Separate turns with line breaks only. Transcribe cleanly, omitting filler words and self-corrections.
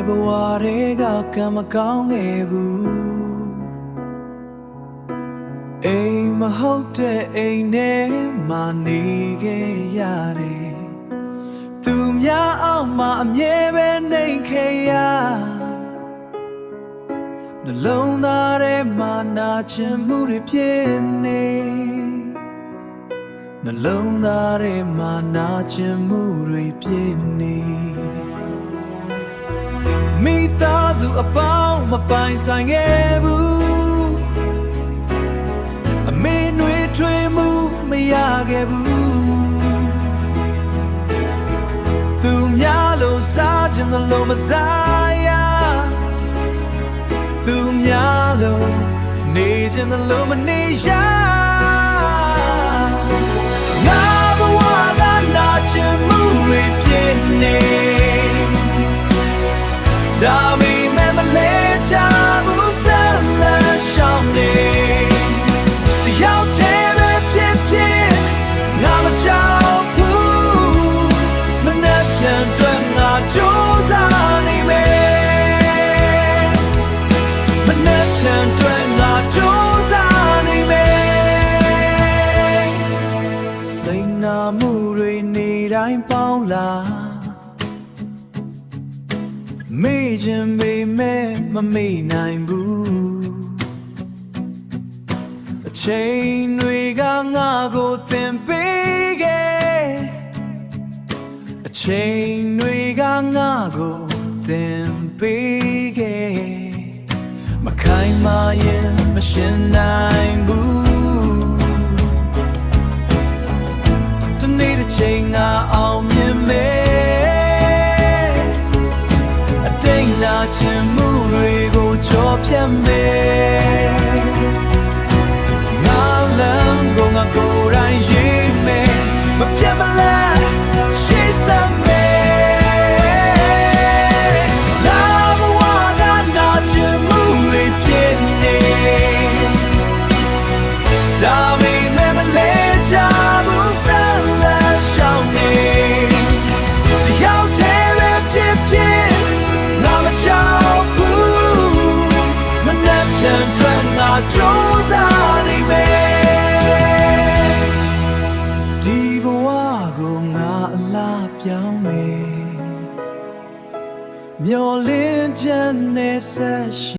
ဘဝတွေကကံမကောင်းခဲ့ဘူးအိမ်မဟုတ်တဲ့အိမ်ထဲမှာနေခဲ့ရတယ်သူများအောင်မှအမြဲပဲနေခဲ့ရနှလုံးသားထဲမှာနာကျင်မှုတွေဖြစ်နေနှလုံးသားထဲမှာနာကျင်မှုတွေဖြစ်နေမိသားစုအပေါင်းမပိုင်ဆိုင်ခဲ့ဘူးအမေနွေထွေးမှုမရခဲ့ဘူးသူများလို့စားခြင်းလို့မစားရသူများလို့နေခြင်းလို့မနေရငါဘဝကနာချင်မှုတွေဖြစ်နေဒါပေမဲ့မလဲချဘူးဆက်လက်ရှောင်နေတယောက်တည်းပဲဖြစ်ဖြစ်ငါမကြောက်ဘူးမနှက်ပြန်တွေ့ငါကြိုးစားနေမယ်မနှက်ပြန်တွေ့ငါကြိုးစားနေမယ်စိတ်နာမှုတွေနေတိုင်းပေါင်းလာမေ့ခြင်းပေမဲ့မမေ့နိုင်ဘူးအချိန်တွေကငါကိုသင်ပေးခဲ့အချိန်တွေကငါကိုသင်ပေးခဲ့မခိုင်မာရင်မရှင်နိုင်ဘူးတနေ့တစ်ချိန်ငါအောင်မြင်မယ်နာချင်မှုတွေကိုကြော်ဖြတ်မယ်ငါလမ်းကိုငါကိုယ်တိုင်ရေးမယ်မပြတ်မလားရှိစမယ်ငါဘဝကနာချင်မှုတွေဖြစ်နေဒါပေမဲ့မလဲချဘူးဆက်လက်ရှောင်နေတယောက်တည်းပဲဖြစ်ဖြစ်ကြောက်ဘူးမနှက်ပြန်တွေ့ငါကြိုးစားနေမယ်ဒီဘဝကိုငါအလားပြောင်းမယ်မျောလင်းချက်နဲ့ဆက်